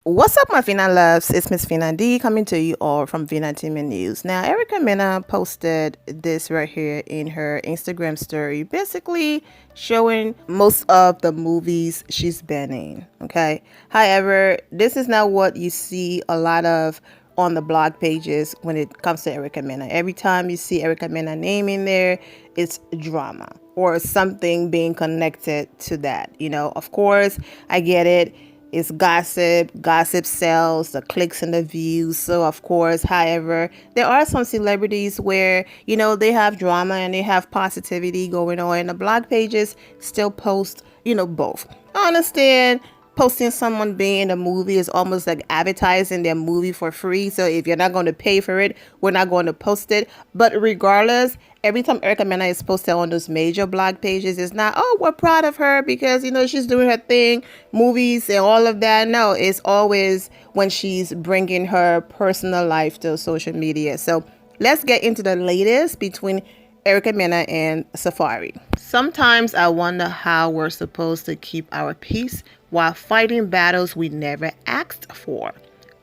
What's up, my Vina loves? It's Miss Vina D coming to you all from Vina Team News. Now, Erica Mena posted this right here in her Instagram story, basically showing most of the movies she's been in. Okay. However, this is not what you see a lot of on the blog pages when it comes to Erica Mena. Every time you see Erica Mena name in there, it's drama or something being connected to that. Of course, I get it. It's gossip. Gossip sells, the clicks and the views. So, of course, however, there are some celebrities where, they have drama and they have positivity going on. And the blog pages still post, both. I understand posting someone being in a movie is almost like advertising their movie for free. So if you're not going to pay for it, we're not going to post it. But regardless, every time Erica Mena is posted on those major blog pages, it's not, oh, we're proud of her because, she's doing her thing, movies and all of that. No, it's always when she's bringing her personal life to social media. So let's get into the latest between Erica Mena and Safaree. Sometimes I wonder how we're supposed to keep our peace while fighting battles we never asked for.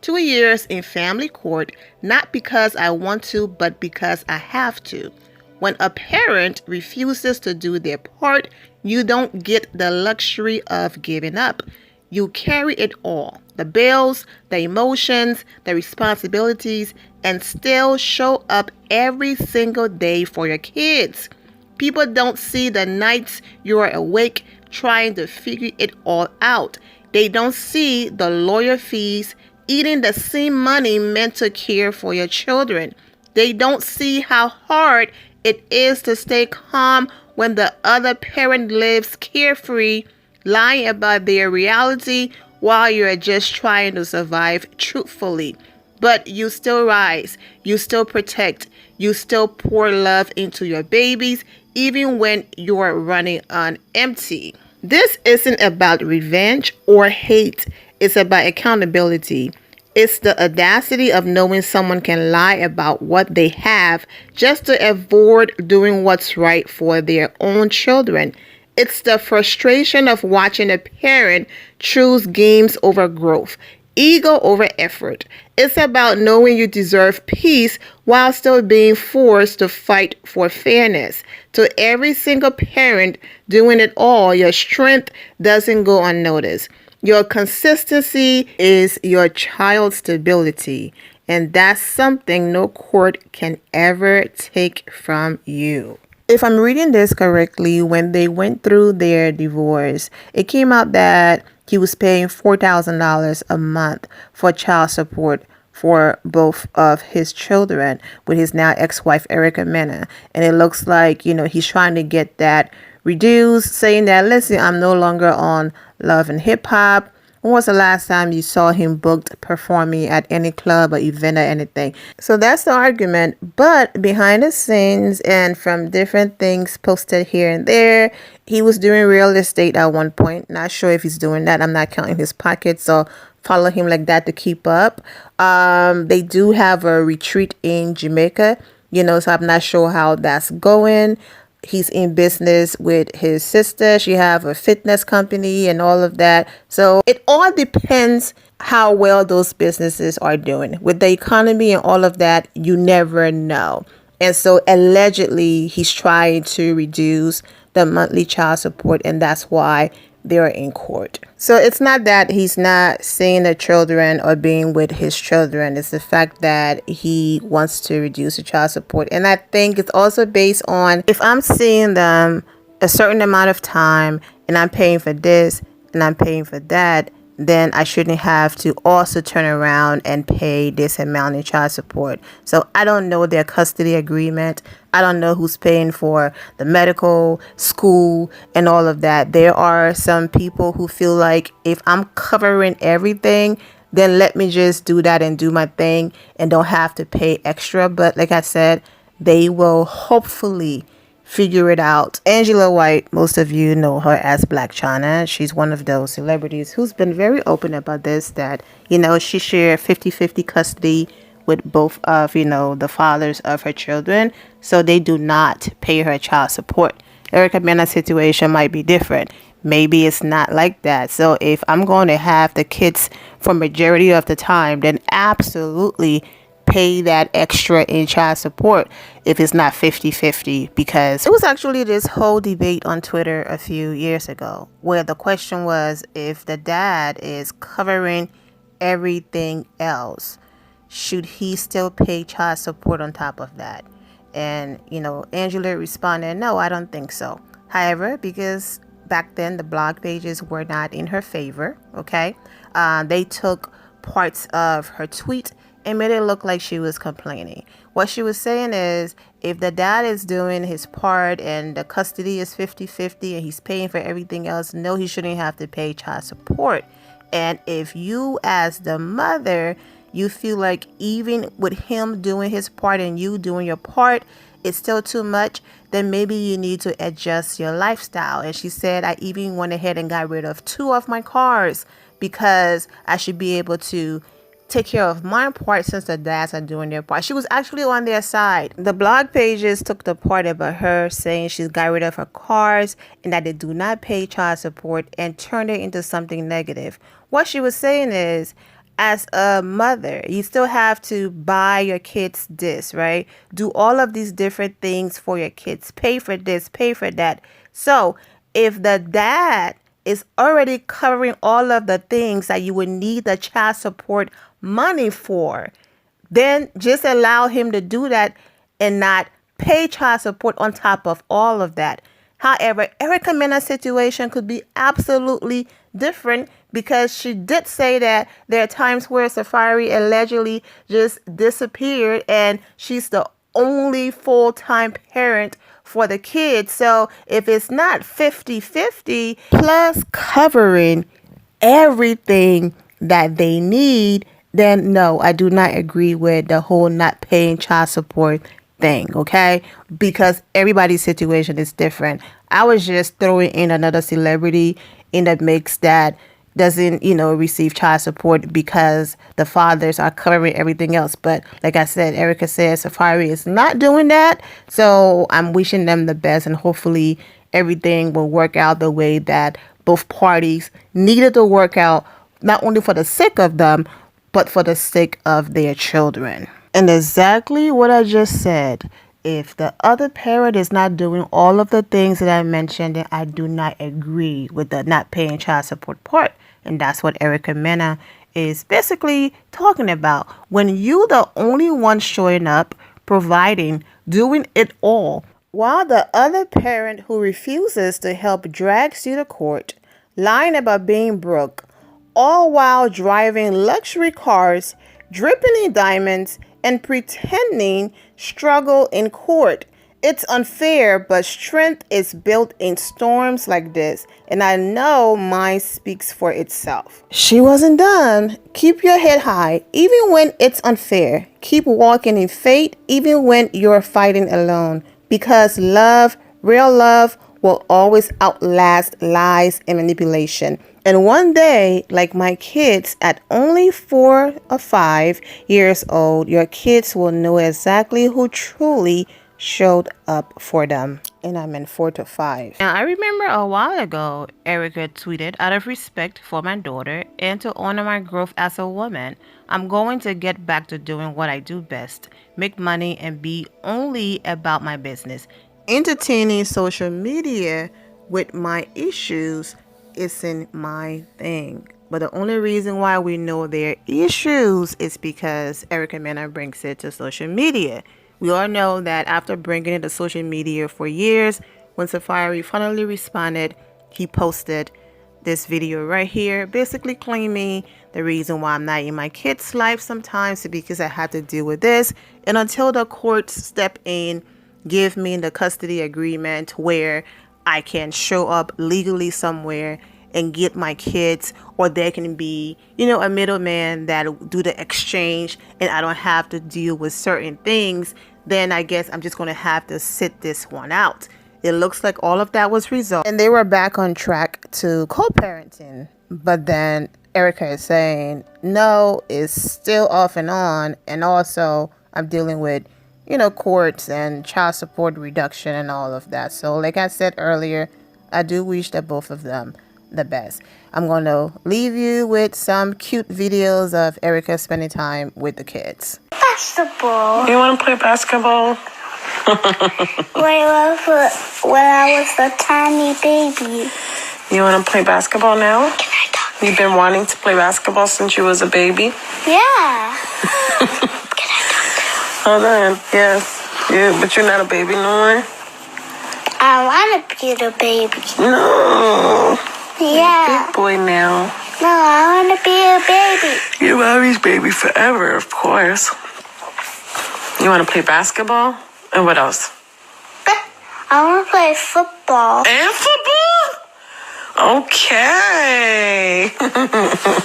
2 years in family court, not because I want to, but because I have to. When a parent refuses to do their part, you don't get the luxury of giving up. You carry it all, the bills, the emotions, the responsibilities, and still show up every single day for your kids. People don't see the nights you are awake trying to figure it all out. They don't see the lawyer fees, eating the same money meant to care for your children. They don't see how hard it is to stay calm when the other parent lives carefree, lying about their reality while you're just trying to survive truthfully. But you still rise, you still protect, you still pour love into your babies, even when you're running on empty. This isn't about revenge or hate. It's about accountability. It's the audacity of knowing someone can lie about what they have just to avoid doing what's right for their own children. It's the frustration of watching a parent choose games over growth, ego over effort. It's about knowing you deserve peace while still being forced to fight for fairness. To every single parent doing it all, your strength doesn't go unnoticed. Your consistency is your child's stability, and that's something no court can ever take from you. If I'm reading this correctly, when they went through their divorce, it came out that he was paying $4,000 a month for child support for both of his children with his now ex-wife, Erica Mena. And it looks like, he's trying to get that reduced, saying that, listen, I'm no longer on Love and Hip Hop. When was the last time you saw him booked performing at any club or event or anything? So that's the argument. But behind the scenes and from different things posted here and there, he was doing real estate at one point. Not sure if he's doing that. I'm not counting his pockets, so follow him like that to keep up. They do have a retreat in Jamaica, so I'm not sure how that's going. He's in business with his sister. She have a fitness company and all of that. So it all depends how well those businesses are doing. With the economy and all of that, you never know. And so allegedly, he's trying to reduce the monthly child support, and that's why they're in court. So it's not that he's not seeing the children or being with his children. It's the fact that he wants to reduce the child support. And I think it's also based on, if I'm seeing them a certain amount of time and I'm paying for this and I'm paying for that, then I shouldn't have to also turn around and pay this amount in child support. So I don't know their custody agreement. I don't know who's paying for the medical, school, and all of that. There are some people who feel like if I'm covering everything, then let me just do that and do my thing and don't have to pay extra. But like I said, they will hopefully figure it out. Angela White, most of you know her as Black China. She's one of those celebrities who's been very open about this, that, she shared 50-50 custody with both of, the fathers of her children. So they do not pay her child support. Erica Mena's situation might be different. maybe it's not like that. So if I'm going to have the kids for majority of the time, then absolutely pay that extra in child support if it's not 50-50. Because it was actually this whole debate on Twitter a few years ago where the question was, if the dad is covering everything else, should he still pay child support on top of that? And, Angela responded, no, I don't think so. However, because back then the blog pages were not in her favor, okay, they took parts of her tweet and made it look like she was complaining. What she was saying is, if the dad is doing his part and the custody is 50-50 and he's paying for everything else, no, he shouldn't have to pay child support. And if you as the mother, you feel like even with him doing his part and you doing your part, it's still too much, then maybe you need to adjust your lifestyle. And she said, I even went ahead and got rid of 2 of my cars because I should be able to take care of my part since the dads are doing their part. She was actually on their side. The blog pages took the part about her saying she's got rid of her cars and that they do not pay child support and turned it into something negative. What she was saying is, as a mother, you still have to buy your kids this, right? Do all of these different things for your kids. Pay for this, pay for that. So if the dad is already covering all of the things that you would need the child support money for, then just allow him to do that and not pay child support on top of all of that. However, Erica Mena's situation could be absolutely different because she did say that there are times where Safaree allegedly just disappeared and she's the only full-time parent for the kids. So if it's not 50-50 plus covering everything that they need, then no, I do not agree with the whole not paying child support thing, okay? Because everybody's situation is different. I was just throwing in another celebrity in the mix that doesn't, receive child support because the fathers are covering everything else. But like I said, Erica says Safaree is not doing that. So I'm wishing them the best and hopefully everything will work out the way that both parties needed to work out, not only for the sake of them, but for the sake of their children. And exactly what I just said. If the other parent is not doing all of the things that I mentioned, then I do not agree with the not paying child support part. And that's what Erica Mena is basically talking about. When you the only one showing up, providing, doing it all, while the other parent who refuses to help drags you to court, lying about being broke, all while driving luxury cars, dripping in diamonds, and pretending struggle in court. It's unfair, but strength is built in storms like this, and I know mine speaks for itself. She wasn't done. Keep your head high, even when it's unfair. Keep walking in faith, even when you're fighting alone, because love, real love, will always outlast lies and manipulation. And one day, like my kids at only 4 or 5 years old, your kids will know exactly who truly showed up for them. And I meant 4 to 5. Now, I remember a while ago, Erica tweeted, out of respect for my daughter and to honor my growth as a woman, I'm going to get back to doing what I do best, make money and be only about my business. Entertaining social media with my issues isn't my thing. But the only reason why we know their issues is because Erica Mena brings it to social media. We all know that after bringing it to social media for years, when Safaree finally responded, he posted this video right here, basically claiming the reason why I'm not in my kid's life sometimes is because I had to deal with this. And until the courts step in, give me the custody agreement where I can show up legally somewhere and get my kids, or there can be, a middleman that'll do the exchange and I don't have to deal with certain things, then I guess I'm just going to have to sit this one out. It looks like all of that was resolved and they were back on track to co-parenting. But then Erica is saying, no, it's still off and on. And also I'm dealing with, courts and child support reduction and all of that. So like I said earlier, I do wish that both of them the best. I'm going to leave you with some cute videos of Erica spending time with the kids. Basketball. You want to play basketball? When I was a tiny baby. You want to play basketball now? Can I talk? You've been wanting to play basketball since you was a baby? Yeah. Can I talk? Hold on. Yes. Yeah, but you're not a baby no more? I want to be the baby. No. Yeah. Big boy now. No, I want to be a baby. You're mommy's baby forever, of course. You want to play basketball? And what else? I want to play football. And football? Okay.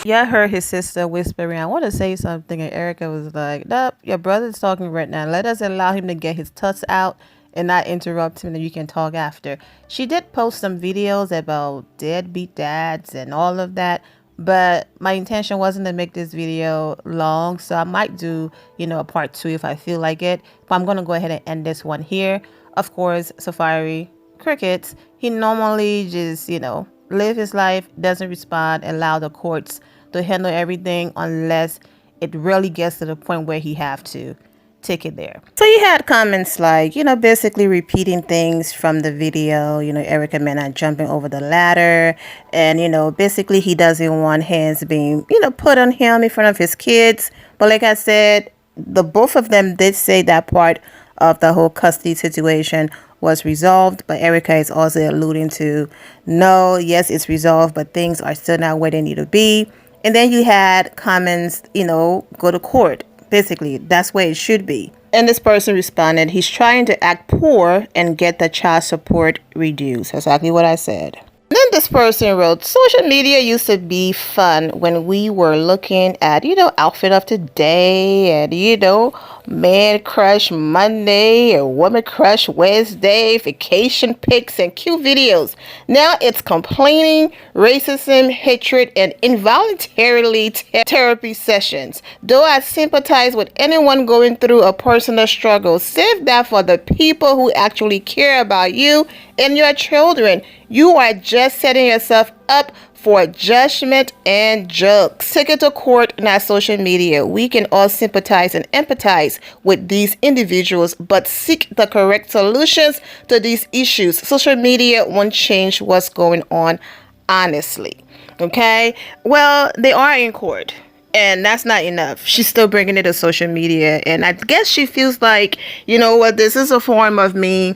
Yeah, I heard his sister whispering, I want to say something. And Erica was like, nope, your brother's talking right now. Let us allow him to get his thoughts out and not interrupt him, and you can talk after. She did post some videos about deadbeat dads and all of that, but my intention wasn't to make this video long, so I might do, a part 2 if I feel like it. But I'm going to go ahead and end this one here. Of course, Safaree crickets, he normally just, live his life, doesn't respond, and allow the courts to handle everything unless it really gets to the point where he have to take it there. So you had comments like, basically repeating things from the video, Erica Mena jumping over the ladder, and, basically he doesn't want hands being, put on him in front of his kids. But like I said, the both of them did say that part of the whole custody situation was resolved, but Erica is also alluding to, no, yes, it's resolved, but things are still not where they need to be. And then you had comments, go to court. Basically, that's where it should be. And this person responded, he's trying to act poor and get the child support reduced. Exactly what I said. Then this person wrote, social media used to be fun when we were looking at, outfit of today and, man crush Monday or woman crush Wednesday, vacation pics and cute videos. Now it's complaining, racism, hatred, and involuntarily therapy sessions. Though I sympathize with anyone going through a personal struggle, save that for the people who actually care about you and your children. You are just setting yourself up for judgment and jokes. Take it to court, not social media. We can all sympathize and empathize with these individuals, but seek the correct solutions to these issues. Social media won't change what's going on, honestly. Okay? Well, they are in court. And that's not enough. She's still bringing it to social media. And I guess she feels like, this is a form of me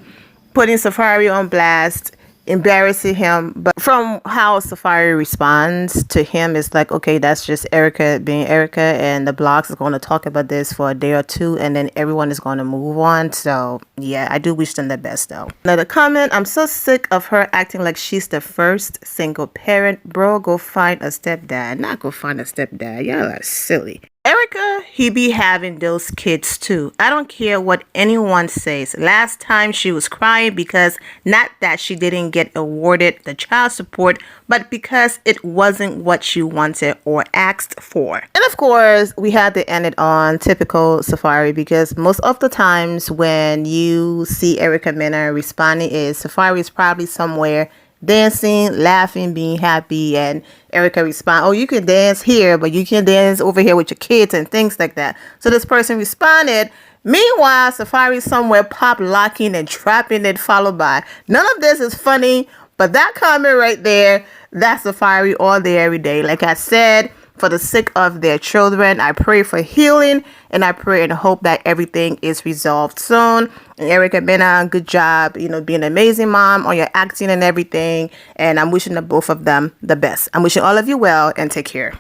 putting Safaree on blast, embarrassing him. But from how Safaree responds to him, it's like, okay, that's just Erica being Erica, and the blogs is going to talk about this for a day or two, and then everyone is going to move on. So yeah, I do wish them the best though. Another comment, I'm so sick of her acting like she's the first single parent. Bro, go find a stepdad. Not go find a stepdad. Y'all are silly. Erica, he be having those kids too. I don't care what anyone says. Last time she was crying because not that she didn't get awarded the child support, but because it wasn't what she wanted or asked for. And of course, we had to end it on typical Safaree, because most of the times when you see Erica Mena responding is Safaree is probably somewhere dancing, laughing, being happy, and Erica respond, oh, you can dance here, but you can dance over here with your kids and things like that. So this person responded, meanwhile, Safaree somewhere pop locking and trapping it, followed by, none of this is funny, but that comment right there, that's Safaree all day, every day. Like I said, for the sake of their children, I pray for healing, and I pray and hope that everything is resolved soon. And Erica Mena, good job, being an amazing mom on your acting and everything. And I'm wishing the both of them the best. I'm wishing all of you well, and take care.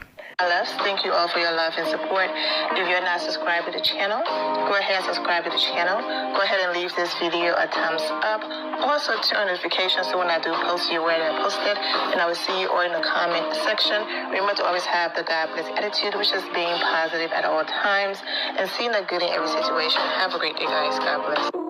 Thank you all for your love and support. If you're not subscribed to the channel, go ahead and subscribe to the channel. Go ahead and leave this video a thumbs up. Also turn on notifications so when I do post, you're aware that I posted. And I will see you all in the comment section. Remember to always have the God bless attitude, which is being positive at all times and seeing the good in every situation. Have a great day, guys. God bless.